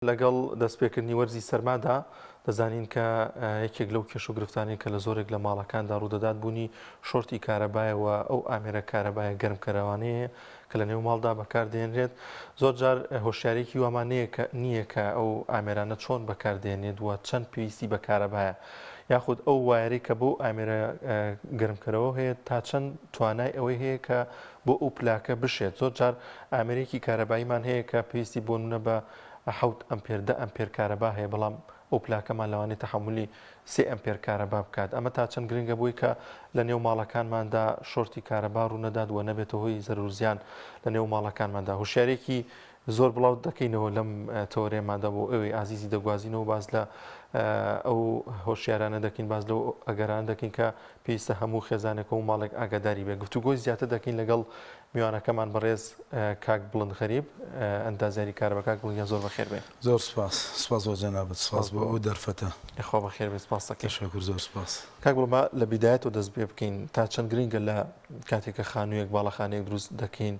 لەگەڵ دەستپێکردنی وەرزی سەرمادا دەزانین کە یەکێک لەو کێش و گرفتانەی کە لە زۆرێک لە ماڵەکاندا ڕوودەدات بوونی شۆرتی کارەبایەوە ئەو ئامێرە کارەبایە گەرمکەرەوانەیە کە لە نێو ماڵدا بەکاردێنرێت. زۆر جار هۆشیارێکی وامان نییە کە ئەو ئامێرانە چۆن بەکاردێنێت وە چەند پێویستی بە کارەبایە یاخود ئەو وایەرەی کە بۆ ئامێرە گەرمکەرەوە هەیە تا چەند توانای ئەوەی هەیە کە بۆ ئەو پلاکە بشێت. زۆر جار ئامێرێکی کارەباییمان هەیە کە پێویستی بۆ نونە بە 7 ئەمپێر 10 ئەمپێر کارەبا هەیە، بەڵام ئەو پلاکەمان لەوانێت تەحملی 3 ئەمپێر کارەبا بکات. ئەمە تا چەند گرنگە بووی کە لە نێو ماڵەکانماندا شۆرتی کارەبا ڕوونەدات و نەبێتە هۆی زەرورزیان لە نێو ماڵەکانماندا. هوشیارێکی زۆر بڵاو دەکەینەوە لەم تەورێمادا بۆ ئەوەی ئازیزی دەگوازینەوە باز لە ئەو هۆشیارانە دەکەین، باز لەو ئەگەران دەکەین کە پێویستە هەموو خێزانێک و ماڵێک ئاگاداری بێ. گفتوگۆی زیاتر دەکەین لەگەڵ میوانەکەمان بەڕێز کاک بڵند غەریب ئەندازیاری کارەبا. کاک بڵند زۆر بەخێر بێ. زۆر سپاس. سپاس بۆ جەنابەت، سپاس بۆ ئەو دەرفەتە. خوا بەخێر بێ. سپاس دەکەین. تەشەکر، زۆر سپاس. کاک بڵند لە بیدایەتەوە دەست پێ بکەین تا چەند گرنگە لە کاتێکە خانوویەک باڵەخانەیەک دروست دەکەین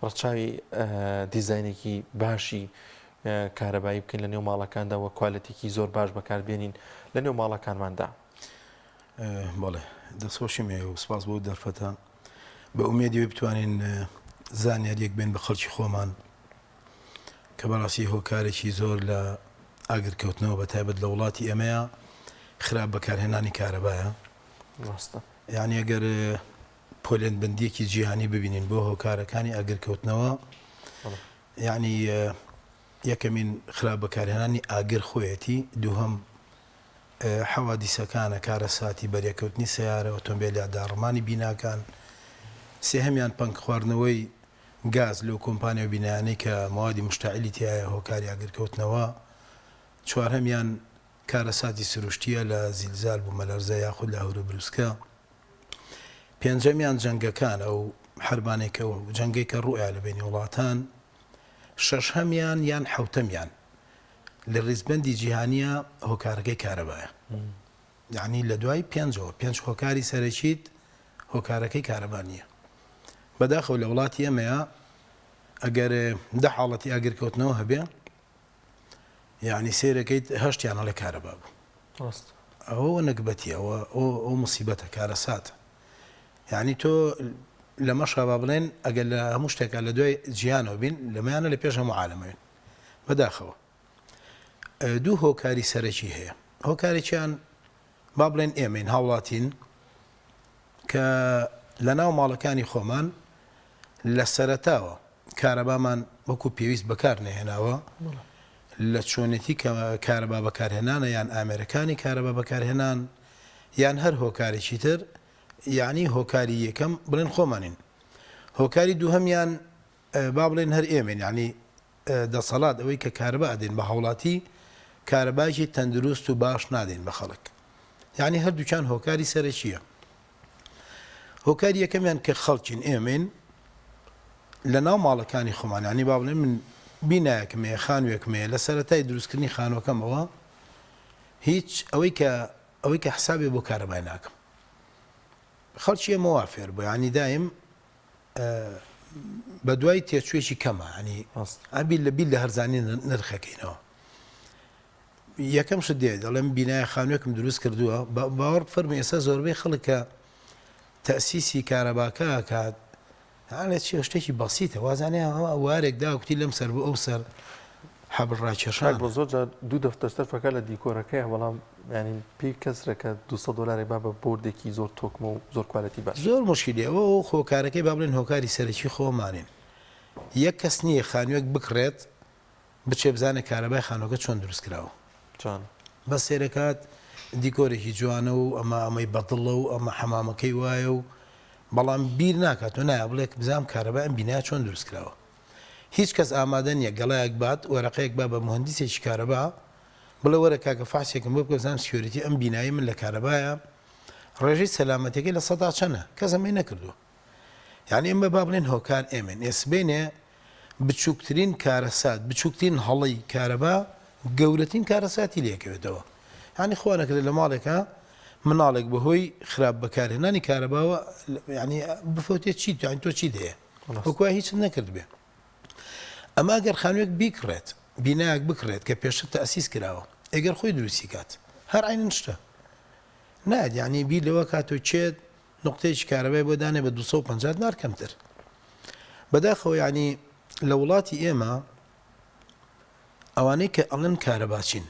ڕەچاوی دیزاینێکی باشی کارەبایی بکەین لە نێو ماڵەکاندا و کوالەتێکی زۆر باش بەکاربێنین لە نێو ماڵەکانماندا. بەڵێ دەستخۆشی مێ و سپاس بۆ دەرفەتە. بە ئومێدیەوەی بتوانین زانیاریەک بێن بە خەڵکی خۆمان کە بەڕاستی هۆکارێکی زۆر لە ئاگرکەوتنەوە بە تایبەت لە وڵاتی ئێمەیە خراپ بەکارهێنانی کارەبایە. یعنی ئەگەر پۆلێنبندیەکی جیهانی ببینین بۆ هۆکارەکانی ئاگرکەوتنەوە، یعنی یەکەمین خراپ بەکارهێنانی ئاگر خۆیەتی، دووهەم حەوادیسەکانە کارەساتی بەریەکەوتنی سەیارە ئۆتۆمبیل داڕمانی بیناکان، سێهەمیان پەنگ خواردنەوەی گاز لەو کۆمپانیا و بینایانەی کە موادی مشتعلی تایە هۆکاری ئاگرکەوتنەوە، چوارهەمیان کارەساتی سروشتیە لە زیلزال بوو مەلەرزە یاخود لە هەورە بروسکە، پێنجەمیان جەنگەکان ئەو حربانێکەوە جەنگەی کە ڕوویە لە بینی وڵاتان، شەشهەمیان یان حەوتەمیان لە ڕیزبەندی جیهانیە هۆکارەکەی کارەبایە. یعنی لە دوای پێنج هۆکاری سەرەکیت هۆکارەکەی کارەبا نییە. بەداخەو لە وڵاتی ئێمەیە ئەگەر 10 حاڵەتی ئاگرکەوتنەوە هەبێ، یعنی سێرەکەیت 8یان لە کارەبا بوو. ئەوە نەکبەتیە، ئەو مصیبەتە کارەساتە. یعنی تۆ لەمە شابا بڵێن ئەگەر لە هەموو شتێکە لە دوای جیهانەوە بین لەمەیانە لە پێش هەموو عالەمەوێن. بەداخەوە دوو هۆکاری سەرەکی هەیە. هۆکارێکیان با بڵێن ئێمەین هاوڵاتین کە لە ناو ماڵەکانی خۆمان لە سەرەتاوە کارەبامان وەکو پێویست بەکار نەهێناوە، لە چۆنێتی کارەبا بەکارهێنانە یان ئامێرەکانی کارەبا بەکارهێنان یان هەر هۆکارێکی تر، یعنی هۆکاری یەکەم بڵێن خۆمانین. هۆکاری دووهەمیان با بڵێن هەر ئێمەین، یعنی دەسەڵات ئەوەی کە کارەبا ئەدەین بە هاوڵاتی کارەباکی تەندروست و باش نادەین بە خەڵک. یعنی هەردووچان هۆکاری سەرەکیە. هۆکاری یەکەمیان کە خەڵکین ئێمەین لە ناو ماڵەکانی خۆمان، یعنی با بڵێن من بینایەکم هەیە، خانوویەکم هەیە، لە سەرەتای دروستکردنی خانووەکەمەوە هیچ ئەوەی کە حسابێ بۆ کارەبای ناکەم. خەڵکی ئێمە وا فێر بووە، یعنی دایم بە دوای تێچوێکی کەمە، ینی ئەبی لە بیل لە هەرزانی نرخەکەینەوە. یەکەم شت دێ دەڵێم بینایە خانوویەکم دروست کردووە، باوەڕ فەرمی ئێستا زۆربەی خەڵک کە تەسیسی کارەباکە کات هەڵێت چی شتێکی بەسیتە، وازانێ وارێک داکوتی لەم سەر بۆ ئەو سەر حەبر ڕاکێشان. بۆ زۆر دوو دەفتەرفەکە لە دیکۆرەکەی، بەڵام ینی پێی کەسرەکە 200 دلاری با بە بۆردێکی زۆر تۆکمە و زۆر کوالەتی باش. زۆر مشکلی ئەوە خۆکارەکەی با بڵێن هۆکاری سەرەکی خۆمانین. یەک کەس نییە خانوویەک بکڕێت بچێ بزانێت کارەبای خانووەکە چۆن دروست کراوە. بە سێرەکات دیکۆرێکی جوانە و ئەمەی بەدڵە و ئەمە حەمامەکەی وایە و بەڵام بیر ناکات و نایە بڵێک بزانم کارەبای ئەم بینایە چۆن دروست کراوە. هیچ کەس ئامادە نییە گەڵایەک بات وەرەقەیەک با بە مهندسێکی کارەبا بڵێ وەرە کاکە فاسێکم بۆ بکە بزانم سکیۆریتی ئەم بینایی من لە کارەبایە ڕێژەی سەلامەتیەکەی لە 100 چەنە، کەس ئەمەی نەکردووە. یعنی ئێمە با بڵێن هۆکار ئێمەن ئێسبێنێ بچووکترین کارەسات، بچووکترین هەڵی کارەبا گەورەترین کارەساتی لێکەوێتەوە. یعنی خوا نەکرێت لە ماڵێکە مناڵێک بەهۆی خراپ بەکارهێنانی کارەباوە ینی بفەوتێت چیت، یعنی تۆ چیت هەیە وەکوای هیچ نەکرد بێ. ئەمە ئەگەر خانوویەک بیکڕێت بینایەک بکڕێت کە پێشتر تەئسیس کراوە ئەگەر خۆی دروستی کات هەر عینن شتە نایەت یعنی بیر لەوە کاتۆ چێت نقطەیەکی کارەبای بۆ دانێ بە 250 دینار کەمتر بەداخەوە یعنی لە وڵاتی ئێمە ئەوانەی کە ئەڵێن کارەباچین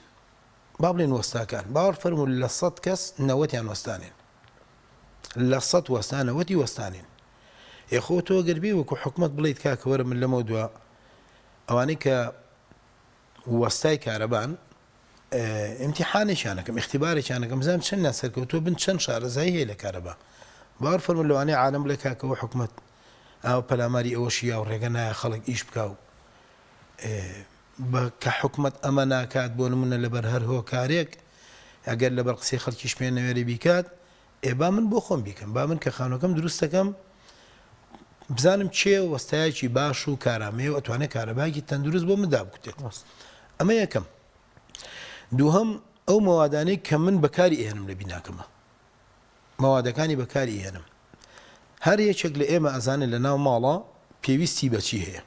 با بڵێن وەستاکان باوەڕ فەرموو لە 100 کەس 90یان وەستانێن لە 100 وەستانە وەتی وەستانین یخۆ تۆ گەربی وەکو حکومت بڵیت کاکەوەرە من لەمە دووە ئەوانەی کە وەستای کارەبان ئیمتیحانێکیانەکەم اختیبارێکیانەکەم بزانم چەندیان سەرکەوتووە بن چەند شارەزایی هەیە لە کارەبا باوەڕ فەرموو لەوانەیە عالەم بڵێ کاکەوە حکومت ئاو پەلاماری ئەوەشی یا و ڕێگە نایە خەڵک ئیش بکاو کە حکومت ئەمە ناکات بۆ نمونە لەبەر هەر هۆکارێک ئەگەر لەبەر قسەی خەڵکیش پێ نەوێری بیکات با من بۆ خۆم بیکەم با من کە خانۆکەم دروست دەکەم بزانم چێ وەستایەکی باش و کارامەیە و ئەتوانێت کارەبایەکی تەندروست بۆ من دابکوتێت ئەمە یەکەم دووهەم ئەو مەوادانەی کە من بەکاری ئێنم لە بیناکەمە مەوادەکانی بەکاری ئێنم هەر یەکێک لە ئێمە ئەزانێت لە ناو ماڵە پێویستی بەچی هەیە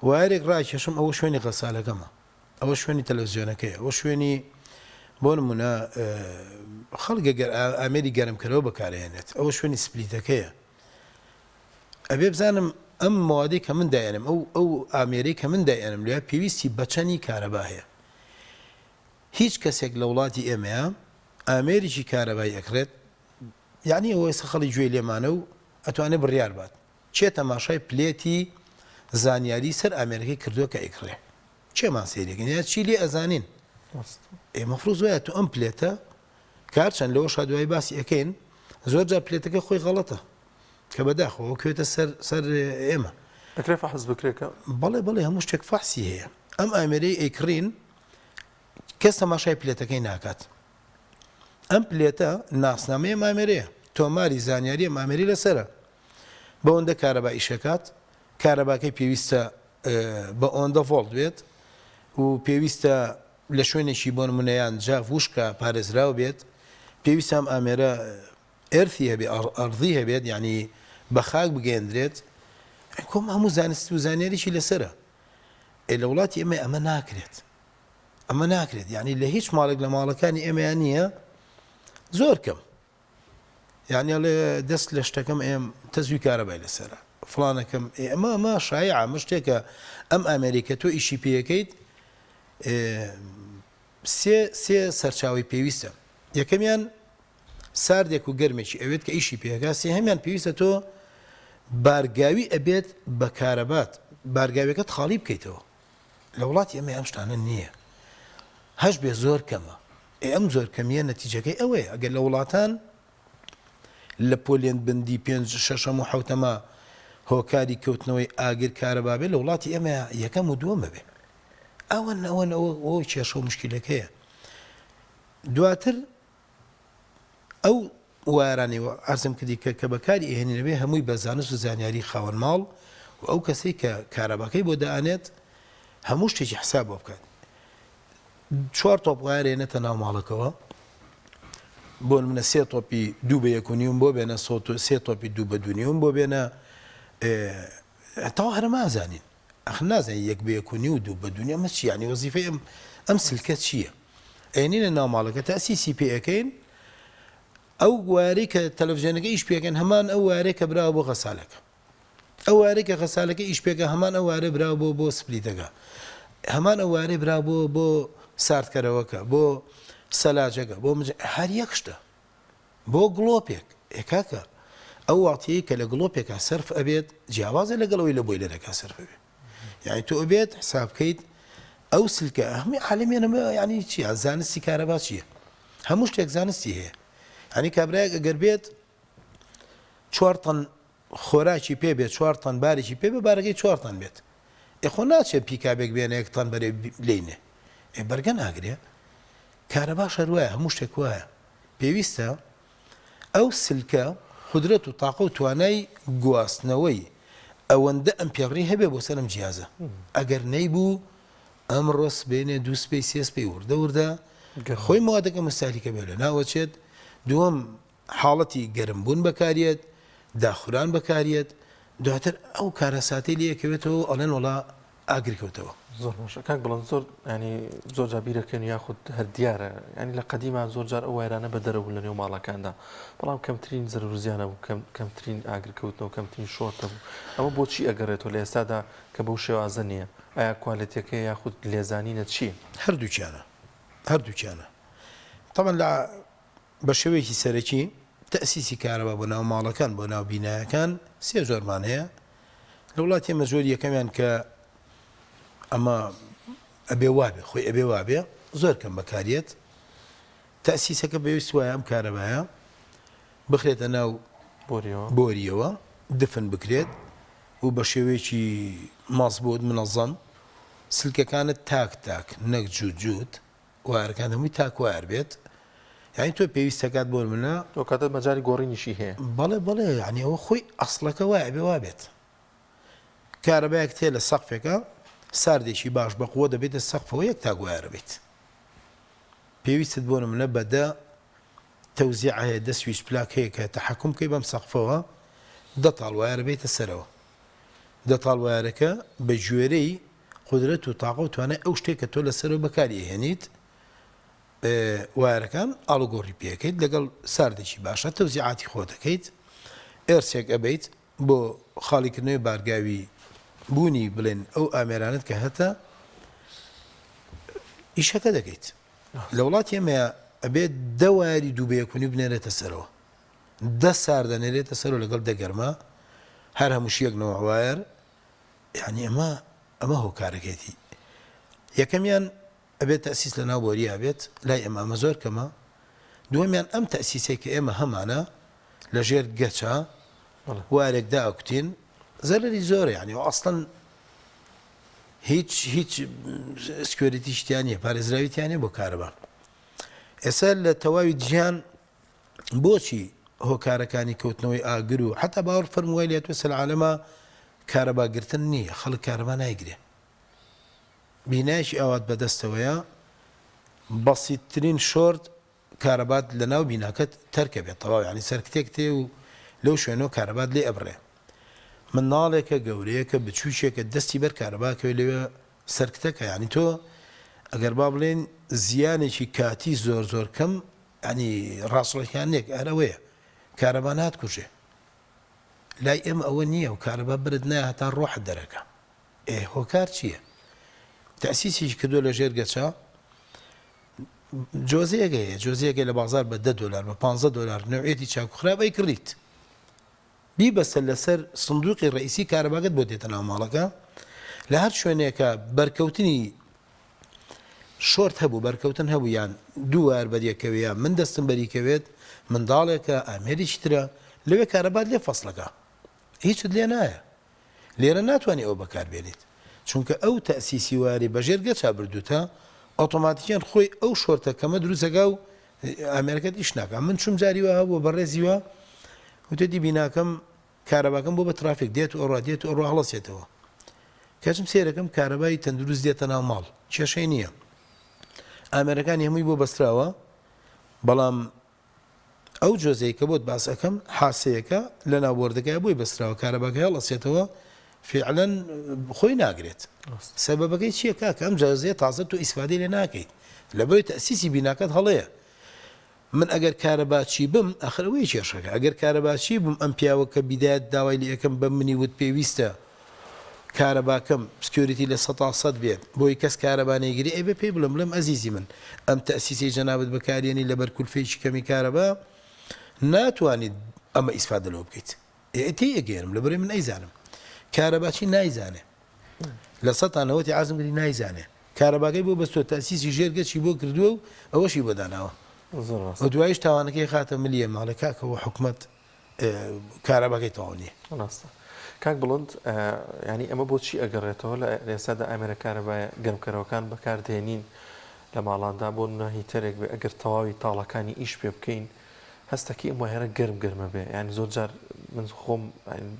وایرێک ڕاکێشم ئەوە شوێنی غەسالەکەمە ئەوە شوێنی تەلەڤیزیۆنەکەیە ئەوە شوێنی بۆ نمونە خەڵک گەر ئامێری گەرمکەرەوە بەکارهێنێت ئەوە شوێنی سپلیتەکەیە ئەبێ بزانم ئەم مەوادەی کە من دایێنم ئەو ئامێرەی کە من دایێنم لێ پێویستی بەچەنی کارەبا هەیە هیچ کەسێک لە وڵاتی ئێمەیە ئامێریی کارەبای ئەکرێت یعنی ئەوە ئێستا خەڵی گوێی لێمانە و ئەتوانێت بڕیار بات چێ تەماشای پلێتی زانیاری سەر ئامێرەکەی کردووە کە ئیکڕێ چێمان سێریەکەن یا چی لێ ئەزانین ئێمە فڕوز وایە تو ئەم پلێتە کارچەند لەوە شادوایی باسی ئەەکەین زۆر جار پلێتەکە خۆی غەڵەتە کە بەداخەوە کوێتە سەر ئێمە ئەکرێ فەحس بکرێکە بەڵێ هەموو شتێک فەحسی هەیە ئەم ئامێرەی ئەیکڕین کەس تەماشای پلێتەکەی ناکات ئەم پلێتە ناسنامەیە مامێرەیە تۆماری زانیاری مامێری لەسرە بەوەندە کارەبا ئیشەکات کارەباکەی پێویستە بە ئۆندە ڤۆڵت بێت و پێویستە لە شوێنێکی بۆ نمونەیان جاف وشکە پارێزراو بێت پێویستە ئەم ئامێرە ئێرثی هەبێت ئەرضی هەبێت یعنی بە خاک بگەێندرێت کۆم هەموو زانست و زانیاریشی لەسرە لە وڵاتی ئێمە ئەمە ناکرێت یعنی لە هیچ ماڵێک لە ماڵەکانی ئێمەیان نییە زۆر کەم یعنی لێ دەست لە شتەکەم ئێم تەزوی کارەبای لەسرە فڵانەکەم ئەمە شایع شتێکە ئەم ئەمریکا تۆ ئیشی پێەکەیت سێ سەرچاوی پێویستە یەکەمیان ساردێک و گەرمێکی ئەوێت کە ئیشی پێەکە هەمیان پێویستە تۆ بارگاوی ئەبێت بە کارەبات بارگاویەکەت خاڵی بکەیتەوە لە وڵاتی ئەمە ئەم شتانە نییە هەش بێ زۆر کەمە ئەم زۆر کەمیە نەتیجەکەی ئەوەیە ئەگەر لە وڵاتان لە پۆلێن بندی 5 و 7 هۆکاری کەوتنەوەی ئاگر کارەبابێت لە وڵاتی ئێمە یەکەم و دووەمە بێ ئەوە کێشە و مشکلەکەیە دواتر ئەو وارانەی ئەرزم کردی کە بەکاری ئێهێنێنەبێ هەمووی بە زانست و زانیاری خاوەن ماڵ و ئەو کەسەی کە کارەباکەی بۆ دائانێت هەموو شتێکی حساب بۆ بکات 4 تۆپ وایرێنێتە ناو ماڵەکەەوە بۆ منە 3 تۆپی 2 بە 1.5 بۆ بێنە 3 تۆپی 2 بە 2.5 بۆ بێنە تاوا هەرمازانین ئەخ نازانین 1 بە 1.5 و 2 بە 2 مە چی یعنی وەزیفەی ئەم سلکە چییە ئەێنینە ناو ماڵەکە تەسیسی پێەکەین ئەو وارەی کە تەلەڤیزیۆنەکە ئیش پێکەن هەمان ئەو وارەی کە براوە بۆ غەسالەکە ئەو وارەی کە غەسالەکە ئیش پێکە هەمان ئەو وارە براوە بۆ سپلیتەکە هەمان ئەو وارەی براوە بۆ ساردکەرەوەکە بۆ سەلاجەکە بۆ هەر یەک شتە بۆ گڵۆپێک ئێکاکە ئەو واتەیە کە لە گڵۆپێکە سەرف ئەبێت جیاوازە لەگەڵەوەی لە بۆیلەرەکە سەرف ئەبێت یعنی تۆ ئەبێت حساب بکەیت ئەو سلکە هەمووی عالەمێنەمە یعنی چیە زانستی کارەبا چییە هەموو شتێک زانستی هەیە هەنی کابراایەک ئەگەر بێت 4 تەن خۆراکی پێ بێت 4 تەن بارێکی پێ بێ بارەکەی 4 تەن بێت ئێخۆ ناچێت پیکابێک بێنە 1 تەن بەرێ لێنێ بەرگە ناگرێ کارەبا شەر وایە هەموو شتێک وایە پێویستە ئەو سلکە قودرەت و تاقە و توانای گواستنەوەی ئەوەندە ئەمپێڕی هەبێ بۆ سەرم جیازە ئەگەر نەیبوو ئەم ڕۆس بێنێ 2 سپەی 3 سپەی وردە خۆی مەوادەکە مستالیکە بێ لە ناوەچێت دووەم حاڵەتی گەرمبوون بەکارێت داخوران بەکارێت دواتر ئەو کارەساتی لەکەوێتەوە ئەڵێن وڵا ئاگرکەوتەوە زۆر باشە کاک بڵند زۆر ینی زۆر جابیرەکەن یاخود هەر دیارە ینی لە قەدیما زۆر جار ئەو وایرانە بە دەرەوە لە نێو ماڵەکاندا بەڵام کەمترین زەرروزیانە بوو کەمترین ئاگرکەوتنەوە کەمترین شۆرتە بوو ئەمە بۆچی ئەگەڕێتەوە لە ئێستادا کە بەو شێوازە نییە ئایا کوالێتەکە یاخود لێزانینە چییە؟ هەردووچیانە طبعا لە بە شێوەیەکی سەرەکی تەسیسی کارەبا بۆ ناو ماڵەکان بۆ ناو بینایەکان سێ زۆرمان هەیە لە وڵاتی ئێمە زۆر یەکەمیان کە ئەمە ئەبێ وابێ خۆی ئەبێ وابێ زۆر کەم بەکارێت تەسیسەکە بەویست وایە ئەم کارەبایە بخرێتە ناو بۆریەوە دفن بکرێت و بە شێوەیەکی مەزبوط منەظەم سلکەکانت تاک نەک جووت وایرەکان هەمووی تاک وایر بێت یعنی تۆ پێویستەکات بۆ منە تۆ کاتت مەجای گۆڕینیشی هەیە بەڵێ یعنی ئەوە خۆی ئەسڵەکە وایە بێ وابێت کارەبایەک تێ لە سەقفێکە ساردێکی باش بە قووە دەبێتە سەقفەوە یەک تاک وایرە بێت پێویستت بۆ منە بەدە تەوزیع هەیە دە سویچ پلاک هەیە کە تەحەکوم بکەی بەم سەقفەوە دە تاڵ وایرە بێتە سەرەوە دە تاڵ وایرەکە بە ژێرەی قودرەت و تاقە و توانای ئەو شتێک کە تۆ لەسەرەوە بەکاری هێنیت وایرەکان ئاڵوگۆڕی پێەکەیت لەگەڵ ساردێکی باشە تەوزیعاتی خۆ دەکەیت ئێرسێک ئەبیت بۆ خاڵیکردنەوەی بارگاوی بوونی بڵێن ئەو ئامێرانت کە هەتا ئیشەکە دەکەیت لە وڵاتی ئێمە ئەبێت دە وایری دووبەیەکونی بنێرێتە سەرەوە دە ساردەنێرێتە سەرەوە لەگەڵ دەگەرمە هەر هەمووش یەک نەوە وایر یعنی ئەمە هۆکارەکەیەتی یەکەمیان ئەبێت تەسیس لە ناو بۆریە بێت لای ئەمە زۆر کەمە دووەمیان ئەم تەسیسێک کە ئێمە هەمانە لە ژێر گەچە وارێکدا ئەکوتین زەرری زۆرە یعنی ئەسڵەن هیچ سکیۆریتی شتیانە پارێزراویتیانێ بۆ کارەبا ئێستا لە تەواوی جیهان بۆچی هۆکارەکانی کەوتنەوەی ئاگر و حتا باوەڕ فەرمووای لێت وەسە لە عالەما کارەباگرتن نییە خەڵک کارەبا نایگرێ بینایشی ئاوات بەدەستەوەیە بەسیتترین شۆرت کارەبات لە ناو بیناکەت تەرکە بێت تەواو ینی سەرکتێک تێ و لەو شوێنەوە کارەبات لێ ئەبڕێ مناڵێکە گەورەیەکە بچووشێکە دەستی بەر کارەباکەوێ لەوێ سەرکتەکە ینی تۆ ئەگەر با بڵێن زیانێکی کاتی زۆر کەم ینی ڕاستڵەکانێک ئەرەوەیە کارەبا ناتکوژێ لای ئێمە ئەوە نییە و کارەبا برد نایە هەتا ڕۆحت دەرەکە هۆکار چییە؟ تەسیسیش کردووە لە ژێر گەچە جۆزەیەکە لە بازار بە $10 بە $15 نوعێتی چاکوخراپی کڕیت بیبەستە لەسەر سندوقی ڕئیسی کارەباگەت بۆ دێتە ناو ماڵەکە لە هەر شوێنێکە بەرکەوتنی شۆرت هەبوو بەرکەوتن هەبوو یان دوو وار بەریەکەوەیە من دەستم بەریکەوێت منداڵێکە ئامێریش ترە لەوێ کارەبات لێ فەسڵەکە هیچت لێ نایە لێرە ناتوانێت ئەو بەکاربێنیت چونکە ئەو تەسیسی واری بەژێر گەچا بردووتە ئۆتۆماتیکیان خۆی ئەو شۆرتە کەمە دروستەکە و ئامێرەکەت ئیش ناکە من چوم جاریوە هەبوو بەڕێزیوە وتێتی بیناکەم کارەباکەم بۆ بە ترافێک دێت و ئەوڕا دێت و ئەوڕۆ هەڵەسێتەوە کەچم سێرەکەم کارەبای تەندروست دێتە ناو ماڵ کێشەی نییە ئامێرەکانی هەمووی بۆ بەستراوە بەڵام ئەو جۆزەی کە بۆت باسەکەم حاسەیەەکە لە ناوبۆردەکەی بۆی بەستراوە کارەباکە هەڵەسێتەوە فعلا خۆی ناگرێت سەبەبەکەی چییە کاکە ئەم جازەیە تازە تۆ ئیسفادەی لێ ناکەیت لەبەرەوەی تەسیسی بیناکەت هەڵەیە من ئەگەر کارەباچی بم ئەخرەوەی کێشەکە ئەگەر کارەباچی بم ئەم پیاوە کە بیدایەت داوای لە یەکەم بە منی وت پێویستە کارەباکەم سکیۆریتی لە 100% بێت بۆی کەس کارەبانەیگیری ئەبێ پێی بڵم ئەزیزی من ئەم تەسیسی جەنابەت بەکارێنی لەبەر کولفەیەکی کەمی کارەبا ناتوانیت ئەمە ئیسفادە لەوە بکەیت ئێتی ئەگەێنم لەبەرەوەی من ئەیزانم کارەباچی نایزانێ لە 100 عازم کردی نایزانێ کارەباکەی بۆ بەستۆ تەسیسی ژێرگەچی بۆ کردووە و ئەوەشی بۆ داناوە و دوایش تاوانەکەی خاتە ملیە ماڵە کاکەەوە حکومت کارەباکەی تەواو نییە کاک بڵند ینی ئەمە بۆچی ئەگەڕێتەوە لە ئێستادا ئەمێرە کارەبایە گەرمکەرەوەکان بەکاردێنین لە ماڵاندا بۆ هیتەرێک بێ ئەگەر تەواوی تاڵەکانی ئیش پێ بکەین هەستەکی ئەم هێرە گەرمە بێ ینی زۆر جار من خۆم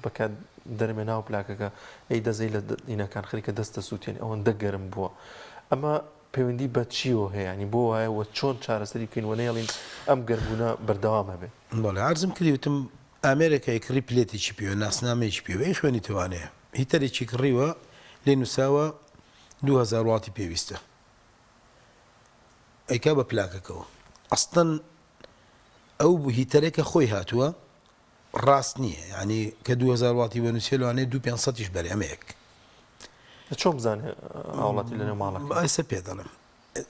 بەکات دەرمێ ناو پلاکەکە ئەی دەزەی لە دینەکان خەریکە دەستە سووتێن ئەوەندە گەرم بووە ئەمە پەیوەندی بە چیوە هەیە ینی بۆ وایە وە چۆن چارەسەری بکەین وەنێڵین ئەم گەرمبوونە بەردەوامە بێ بەڵێ عرضم کردیوتم ئامێرەکەی کڕی پلێتێکی پێوە ناسنامەیەکی پێوە ئەی خوێنی توانەیە هیتەرێکی کڕیوە لێ نووساوە 2000 واتی پێویستە ئەیکا بە پلاکەکەەوە ئەستەن ئەو هیتەرێکە خۆی هاتووە ڕاست نییە ینی کە 2000 واتی وەنووسێ لەوانەیە 2500 بەرێ ئەمەیەک چۆن بزانێ هاوڵاتی لەنێو ماڵەکە ئەسە پێ دەڵم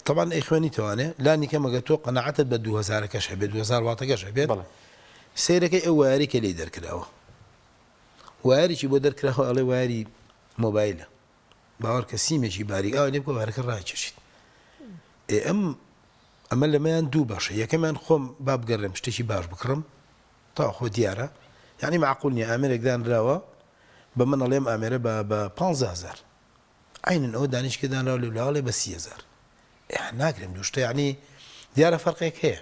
طبعا ئەی خوێنیتەوانێ لانی کەمەگە تۆ قەنەعەتت بە 2000 کەش هەبێت 2000 واتەکەش هەبێت سیرەکەی ئەو وایەرێکە لێی دەرکراوە وایەرێکی بۆ دەرکراوە ئەڵێ وایەری مۆبایلە باوەڕ کە سیمێکی باریک ئەو لێ بکە وایەرەکە ڕاکێشیت ئەمە لەمەیان دوو باشە یەکەمیان خۆم با بگەڕێم شتێکی باش بکڕم تا خۆ دیارە یعنی معقول نییە ئامێرێک دانراوە بە من ئەڵێم ئامێرە بە 15000 عینن ئەوە دانیشکە دانراوە لە ولاوەڵێ بە 30000 ناکرێم دوشتە یعنی دیارە فەرقێک هەیە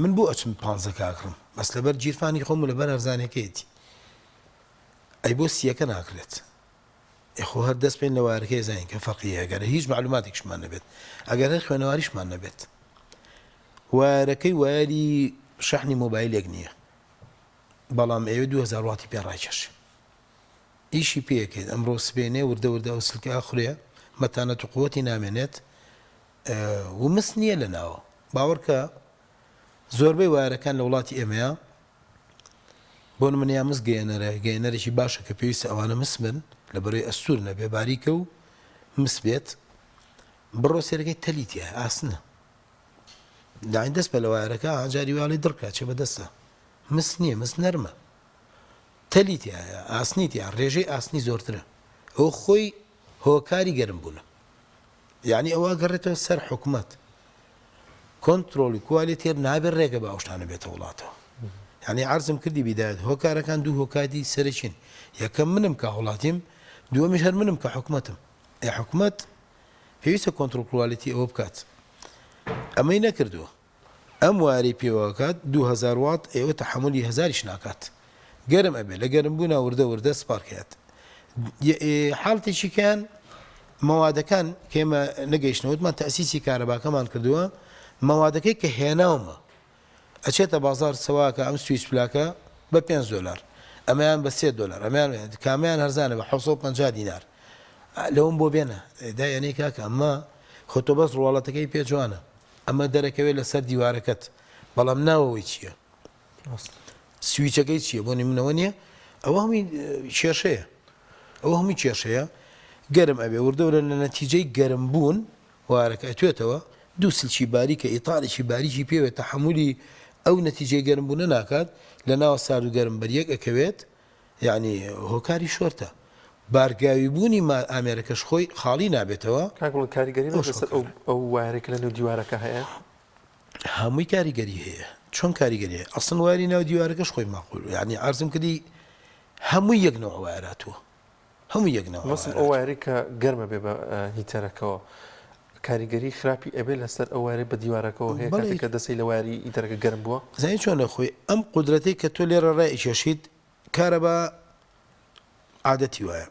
من بۆ ئەچم 15 کاکڕم بەس لەبەر جیرفانی خۆم و لەبەر ئەرزانەکەیەتی ئەی بۆ سیەکە ناکرێت خۆ هەر دەست پێین لە وارەکەی زانین کە فەرقی هەگەرە هیچ معلوماتێکشمان نەبێت ئەگەر هەر خوێنەواریشمان نەبێت وارەکەی وایری شەحنی مۆبایلێک نییە بەڵام ئێوە 2000 واتی پێ ڕاکێش ئیشی پێکەیت ئەمڕۆ سبێنێ وردە وردە و سلکە خوێ مەتانەت و قووەتی نامێنێت و مس نییە لە ناوە باوەڕکە زۆربەی وایرەکان لە وڵاتی ئێمەیە بۆ نمونەیە مس گەێنەرێکی باشە کە پێویستە ئەوانە مس بن لە بەرەوەی ئەستور نەبێ باریکە و مس بێت بڕۆ سێرەکەی تەلیتە ئاسنە داین دەست بە لە وایرەکە ئاجاری واڵی دڕکە چێ بەدەستە مس نییە مس نەرمە تەلیتە ئاسنیتە ڕێژەی ئاسنی زۆرترە ئەو خۆی هۆکاری گەرم بوونە یعنی ئەوە گەڕێتەوە سەر حکوومەت کۆنتترۆلی کوالیتێر نابێت ڕێگە بە ئەوشتانە بێتە وڵاتەوە یعنی عرضم کردی بیدایەت هۆکارەکان دوو هۆکاتی سەرچین یەکەم منم کە وڵاتیم دووەمیش هەر منم کە حکوومەتم حکوومەت پێویستە کۆنتترۆل کوالیتی ئەوە بکات ئەمەی نەکردووە ئەم واری پێوەکات 2000 وات ئێوە تەحملی هزاریش ناکات گەرم ئەبێ لە گەرم بوونا وردە وردە سپارکات حاڵتێکیکان مەوادەکان کێمە نەگەیشتنەوەمان تەسیسی کارەباکەمان کردووە مەوادەکەی کە هێناومە ئەچێتە بازار سەواکە ئەم سویس پلاکە بە $5 ئەمەیان بە $3 ئەمیان کامیان هەرزانە بە 750 دینار لەوم بۆ بێنە دایانەی کاکە ئەمە خۆتۆ بەس ڕواڵەتەکەی پێ جوانە ئەمە دەرەکەوێت لەسەر دیوارەکەت بەڵام ناوەوەی چییە سویچەکەی چییە بۆ نمونەوە نییە ئەوە هەمی کێشەیە ئەوە هەمی کێشەیە گەرم ئەبێ وردەورە لە نەتیجەی گەرم بوون وارەکە ئەتوێتەوە دوو سلکی باریکە ئیتالێکی باریکی پێوێت تەحملی ئەو نەتیجەی گەرم بوونە ناکات لە ناوە سارد و گەرم بەریەک ئەکەوێت یعنی هۆکاری شۆرتە بارگاوی بوونی ئامێرەکەش خۆی خاڵی نابێتەوە کاریگەری ئەو وایرێک لە نێو دیوارەکە هەیە هەمووی کاریگەری هەیە چۆن کاریگەری ئەسن واری ناو دیوارەکەش خۆی ماقول یعنی عرضم کردی هەمووی یەکنەوە وایراتوە هەموو یەکنەوە ئەو وایری کە گەرمە بێ بە هیتەرەکەەوە کاریگەری خراپی ئەبێ لەسەر ئەو وارێ بە دیوارەکەەوە هەیە کاتێک کە دەسەی لە واری ئیتەرەکە گەرم بووە زای چۆنە خۆی ئەم قودرەتی کە تۆ لێرە ڕائیکێشیت کارە بە عادەتی وایە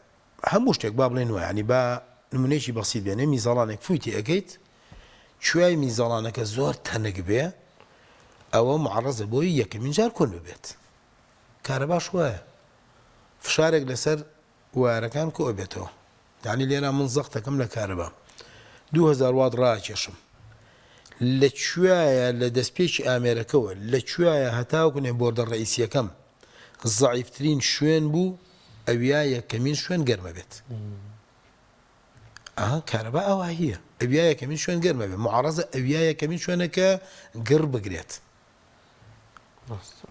هەموو شتێک با بڵێن وایە ینی با نمونەیەکی بەسیط بێنێ میزەڵانێک فوتی ئەەکەیت کوێی میزەڵانەکە زۆر تەنک بێ ئەوە معڕەزە بۆی یەکەمین جار کۆن ببێت کارە باش وایە فشارێک لەسەر وارەکان کۆ بێتەوە یعنی لێرە من زەختەکەم لە کارەبا 2000 وات ڕاکێشم لەکوێیە لە دەستپێکی ئامێرەکەەوە لەکوێیە هەتاوکنێ بۆردە ڕئیسیەکەم زەعیفترین شوێن بوو ئەویا یەکەمین شوێن گەرمە بێت کارەبا ئەوە هییە ئەویا یەکەمین شوێن گەرمە بێت معڕەزە ئەویا یەکەمین شوێنەکە گڕ بگرێت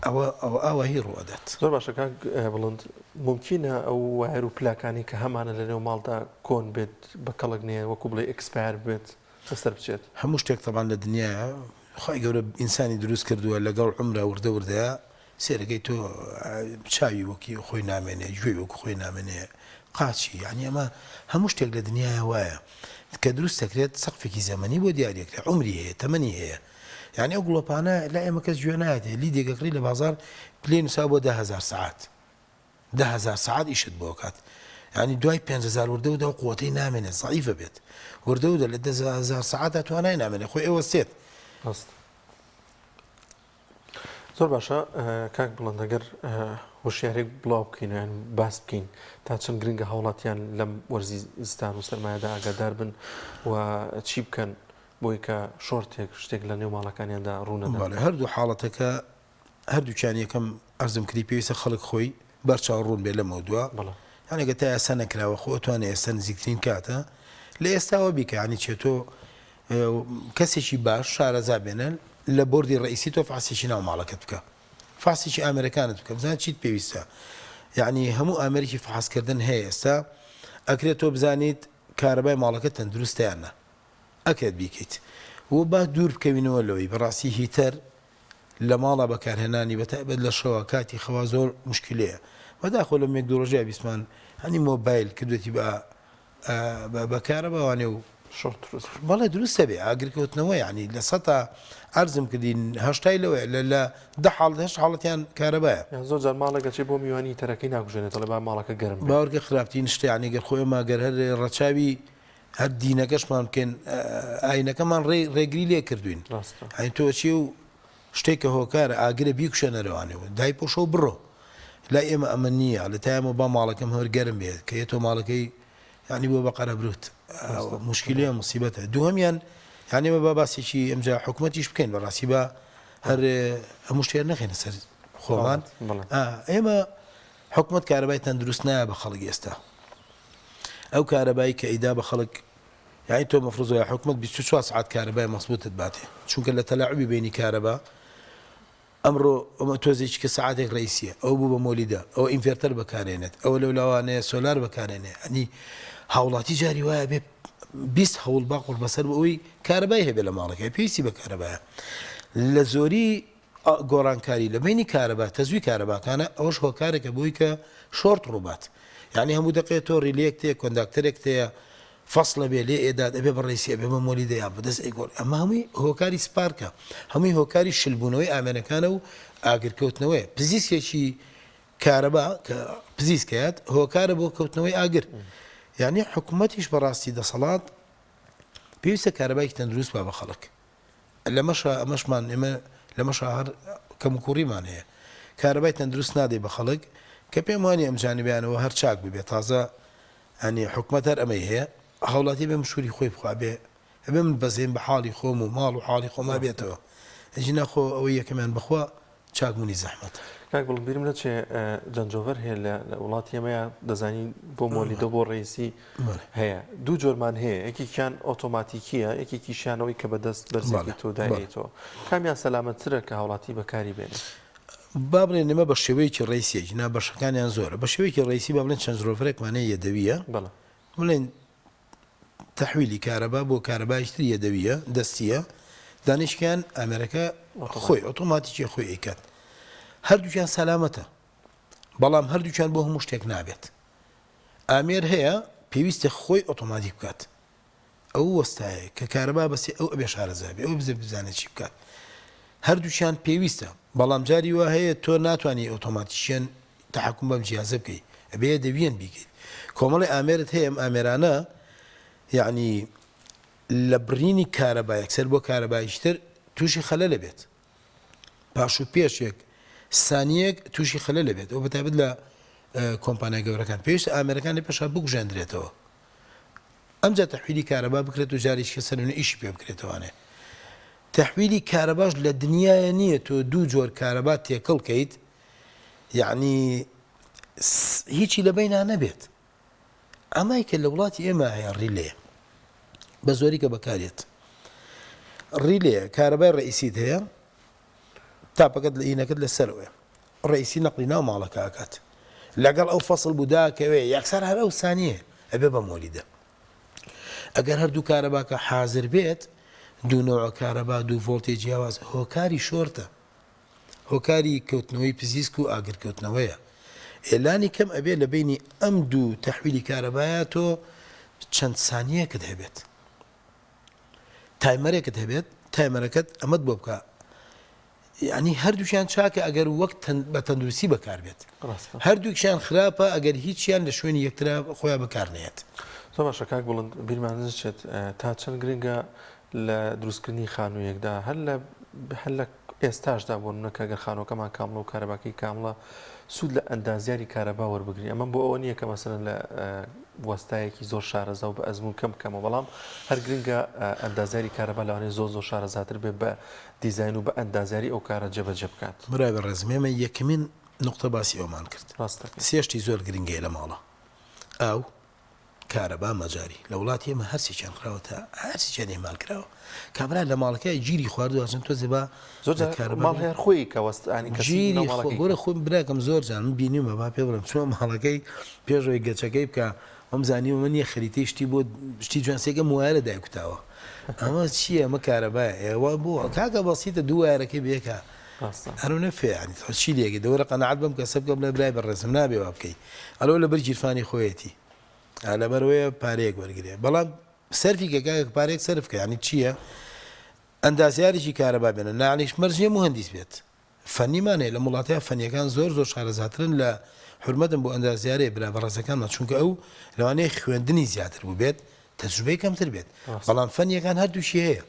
ئەوە هی ڕوەدات زۆر باشە بڵند ممکنە ئەو وایر و پلاکانی کە هەمانە لە نێو ماڵدا کۆن بێت بە کەڵک نییە وەکو بڵێ ئەکسپایر بێت بەسەر بچێت هەموو شتێک تەبان لە دنیاە خی گەورە ئینسانی دروست کردووە لەگەڵ عمرە وردە وردەیە سێرەکەی تۆ چاوی وەکی خۆی نامێنێ گوێی وەکو خۆی نامێنێ قاچی یعنی ئەمە هەموو شتێک لە دنیاە وایە کە دروست دەکرێت سەقفێکی زەمەنی بۆ دیارێکرێت عمری هەیە تەمەنی هەیە یعنی ئەو گڵۆپانە لا ئێمە کەس گوێ نایەتێ لی دێگەکڕی لە بازار پلێن نووسا بۆ 10,000 ساعت 10,000 ساعت ئیشت بۆ کات ینی دوای 5000 وردە ودا و قوتەی نامێنێت زعیفە بێت وردە ودا لە 10,000 ساعت توانای نامێنێت خۆی ئێوە سێت زۆر باشە کاک بڵند ئەگەر وشیارێک بڵاو بکەین یان باس بکەین تا چەند گرنگە هاوڵاتیان لەم وەرزی زستان و سەرمایەدا ئاگادار بن و چی بکەن بۆی کە شۆرتێک شتێک لە نێو ماڵەکانیاندا ڕوونەدا. هەردوو حاڵەتەکە هەردووچیان یەکەم ئەرزم کردی پێویستە خەڵک خۆی بەرچاو ڕوون بێ لەمەوە دووە یانێکگە تا ئێستا نەکراوە خۆ توانێ ئێستا نزیکترین کاتە لە ئێستاوە بیکە ینی چێتۆ کەسێکی باش شارەزا بێنن لە بردی ڕئیسی تۆ فاسێکی ناو ماڵەکەت بکە فاسێکی ئامریکانت بکە بزان چیت پێویستە یعنی هەموو ئامریکی فحاسکردن هەیە ئێستا ئەکرێت تۆ بزانیت کارەبای ماڵەکە تەندروستیانە ئەکرێت بیکەیت و با دوور بکەوینەوە لەوەی بەڕاستی هیتەر لە ماڵە بەکارهێنانی بەتایبەت لە شەوە کاتی خەوا زۆر مشکلەیە بەداخۆ لە مێک دوڕۆژەیە بیسمان هەنی مۆبایل کردوێتی بەکارە بەوانێ و بەڵێ دروستە بێ ئاگرکەوتنەوە ینی لە سەتا ئەرزم کردین هەشتای لەوەیە لە ده حاڵەتیان کارەبایە زۆر جار ماڵەکەچی بۆ میوانی تەرەکەی ناکوژێنێتەوە با ماڵەکە گەرم باوەڕگە خراپترین شتیانی گەر خۆی ماگەر هەر ڕەچاوی هەر دینەکەشمان بکەن ئاینەکەمان ڕێگری لێ کردوین ئەین تۆچی و شتێککە هۆکارە ئاگرە بیکوشێنەرەوانەوە دای پۆشە و بڕۆ لای ئێمە ئەمە نییە لە تایمە با ماڵەکەم هەر گەرم بێت کە تۆ ماڵەکەی ینی بۆ بەقەرە بروت مشکلەیە مصیبەتە دووهەمیان یانێمە با باسێکی ئەمجا حکوومەتیش بکەین بەڕاستی بە هەر هەموو شتێر نەخێنە سەر خۆمان ئێمە حکوومەت کارەبای تەندروست نایە بە خەڵک ئێستا ئەو کارەبایی کە ئیدا بە خەڵک یعنی تۆ مەفروضە حکوومەت 24 ساعت کارەبای مەسبوتت باتێ چونکە لە تەلاعبی بینی کارەبا ئەمڕۆ ئەمە تۆزێکی کە سعاتێک ڕئیسیە ئەو بوو بە مۆلیدا ئەو ئینڤێرتەر بەکارێنێت ئەو لەو لاوانەیە سۆلار بەکارێنێ ئەنی هاوڵاتی جاری وایە بێ 20 هەوڵ باقڕ بەسەر بەوەی کارەبای هەبێ لە ماڵەکەی پێویستی بە کارەبایە لە زۆری گۆڕانکاری لە بینی کارەبا تەزوی کارەباکانە ئەوش هۆکارێکە بۆی کە شۆرت ڕووبات یعنی هەموو دقێت تۆ ریلێک تەیە کۆنداکتەرێک تەیە فەصلە بێ لێ ئێداد ئەبێ بەڕێسی ئەبێ بە مۆلیدا یا بەدەست ئەیگۆر ئەمە هەمووی هۆکاری سپارکە هەمووی هۆکاری شلبوونەوەی ئامێنەکانە و ئاگرکەوتنەوەی پزیسکێکی کارەبا کە پزیسکەیەت هۆکارە بۆ کەوتنەوەی ئاگر یعنی حکوومەتیش بەڕاستی دەسەڵات پێویستە کارەبایکی تەندروست با بە خەڵک لەمەشە ئەمەشمان ئێمە لەمەشە هەر کەمکوڕیمان هەیە کارەبای تەندروست نادێ بە خەڵک کە پێم وانی ئەم جانبیانەوە هەر چاک ببێت تازە ئەنی حکوومەت هەر ئەمەی هەیە هەوڵاتی بێ مشوری خۆی بخوا بێ ئەبێ من بەزێن بە حاڵی خۆم و ماڵ و حاڵی خۆما بێتەوە ئەجی نەخۆ ئەوەی یەکەمیان بخوا چاکبوونی زەحمەت کاک بڵم بیرم لە چێ جەنجۆڤەر هەیە لە وڵاتی ئێمەیە دەزانی بۆ مۆلیدە بۆ ڕێیسی هەیە دوو جۆرمان هەیە یەکێکیان ئۆتۆماتیکیە یەکێکیشانەوەی کە بەدەست بەرزێکی تۆ دایێتەوە کامیان سەلامەتترە کە هاوڵاتی بەکاری بێنێت با بڵێن ئێمە بە شێوەیەکی ڕێیسێکی نا بەشەکانیان زۆرە بە شێوەیەکی ڕێیسی با بڵێن چەند زۆرفرێکمانەیە یەدەویە بڵێن تەحویلی کارەبا بۆ کارەبایشتر یەدەویە دەستیە دانیشکیان ئەمریکا خۆی ئۆتۆماتیکی خۆی ئەیکات هەردووکیان سەلامەتە بەڵام هەردووکیان بۆ هەموو شتێک نابێت ئامێر هەیە پێویستە خۆی ئۆتۆماتیک بکات ئەو وەستایە کە کارەبا بەسێ ئەو ئەبێ شارەزابێ ئەو بزە بزانێت چی بکات هەردووچیان پێویستە بەڵام جاری وا هەیە تۆ ناتوانانی ئۆتۆماتیشیان تەحکوم بەم جیازە بکەیت ئەبێ دەویەن بیکەیت کۆمەڵی ئامێرت هەیە ئەم ئامێرانە یعنی لە برینی کارەبا یەکسەر بۆ کارەبایشتر تووشی خەلە لەبێت پاش و پێشێک سانیەک تووشی خەلە لەبێت ئەو بەتابەت لە کۆمپانیای گەورەکان پێویست ئامێرەکانی پێشا بگوژێندرێتەوە ئەمجا تەحویلی کارەبا بکرێت و جاریش کە سەرنوێ ئیشی پێ بکرێتەوەنێ تەحویلی کارەباش لە دنیاە نییە تۆ دوو جۆر کارەبا تێکەڵکەیت یعنی هیچی لە بینە نەبێت ئەمای کە لە وڵاتی ئێمە هەیە ڕیلێ بە زۆری کە بەکارێت ڕیلێ کارەبای ڕئیسیت هەیە تاپەکەت لە ئینەکەت لەسەرەوە ڕئیسی نەقلی ناو ماڵەکە ئاکات لەگەڵ ئەو فەسڵ بووداکەوێ یەکسەر هەر ئەو سانیە ئەبێ بە مۆلیدە ئەگەر هەردوو کارەباکە حازر بێت دوو نەوە کارەبا دوو ڤۆڵتێ جیاواز هۆکاری شۆرتە هۆکاری کەوتنەوەی پزیسک و ئاگرکەوتنەوەیە ئێلانی کەم ئەبێ لە بینی ئەم دوو تەحویلی کارەبایە تۆ چەند سانیەکت هەبێت تایمەرێکت هەبێت تایمەرەکەت ئەمەد بۆ بکە یعنی هەردووشیان چاکە ئەگەر وەک بە تەندروستی بەکاربێت هەردووکیان خراپە ئەگەر هیچیان لە شوێنی یەکترا خۆیان بەکارنێت زۆر باشە کاک بڵند بیرمانچێت تا چەند گرنگە لە دروستکردنی خانوویەکدا هەر لە ئێستاشدا بۆ نەکە گەر خانۆکەمان کامڵە و کارەباکەی کامڵە سوود لە ئەندازیاری کارەبا وەربگری ئەمە بۆ ئەوە نییە کە مەسەرەن لە وەستایەکی زۆر شارەزا و بە ئەزمون کەم بکەمە بەڵام هەر گرنگە ئەندازیاری کارەبا لەوانەیە زۆر شارەزاتر بێت بە دیزاین و بە ئەندازیاری ئەو کارە جێبەجێ بکات. برای بە ڕێزمێمە یەکەمین نقطە باسی ئەومان کرد ڕاستە سێشتی زۆر گرنگەیە لە ماڵە ئاو کارەبا مەجاری لە وڵاتی ئێمە هەرسێکیان خراوەتە هەرسێکیان ئێمال کراوە کابرا لە ماڵەکەی گیری خواردووەچن تۆ زێبا زۆر ماڵ هەیە خۆی کە وەستانی گیری گۆرە خۆم براکەم زۆر جان من بینیمە با پێ بڵم چوە ماڵەکەی پێشەوەی گەچەکەی بکە ئەم زانی من یە خەریتەی شتی بۆ شتی جوانسێکە موارە دایکوتاوە ئەمە چییە ئەمە کارەبایە ئێوە بۆ کاکە بەسیتە دوو وایەرەکەی بێکە هەرو نەفێنی چی لێگە دەوەرە قەنەعەت بم کە سەب بکەم لە برای بەڕێزم نابێ وا بکەی ئەلۆ لە بەر گیرفانی خۆیەتی لەبەرەوەیە پارەیەک وەرگێ بەڵام سەرفی کەکە پارێک سەرفکە ینی چییە ئەندازیارێکی کارەبا بێنە ناڵیش مەرجێ مهندیس بێت فەنیمانەیە لە وڵاتەیە فەنیەکان زۆر شارەزاترن لە حرمەتم بۆ ئەندازیارێ برا بەڕێزەکانمان چونکە ئەو لەوانەیە خوێندنی زیاتر بوو بێت تەجروبەی کەمتر بێت بەڵام فەنیەکان هەردووشی هەیە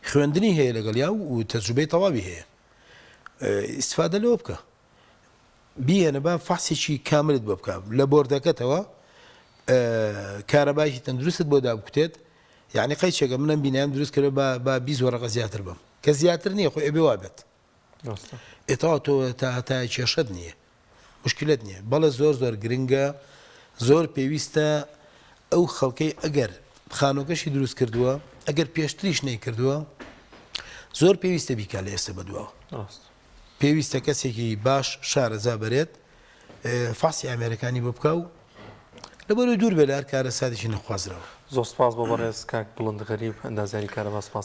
خوێندنی هەیە لەگەڵ یا و تەجروبەی تەواوی هەیە ئیسفادە لەوە بکە بیێنە با فاسێکی کاملت بۆ بکە لە بۆردەکەتەوە کارەبایکی تەندروستت بۆ دابکوتێت یعنی قەیچێکە منم بینیام دروست کرد با 20 وەرەقە زیاتر بم کە زیاتر نییە خۆی ئەبێ وا بێت ئێتاوا تۆ تا کێشەت نییە مشکلت نییە بەڵە زۆر گرنگە زۆر پێویستە ئەو خەڵکەی ئەگەر خانۆکەشی دروست کردووە ئەگەر پێشتریش نەیکردووە زۆر پێویستە بیکا لە ئێستا بەدووە پێویستە کەسێکی باش شارەزا بەرێت فاسی ئامێرەکانی بۆ بکە و لەبەرەوەی دوور بێ لە هەر کارە سادێکی نەخوازرەوە زۆر سپاس بۆ بەڕێز کاک بڵند غەریب ئەندازیاری کارەبا سپاس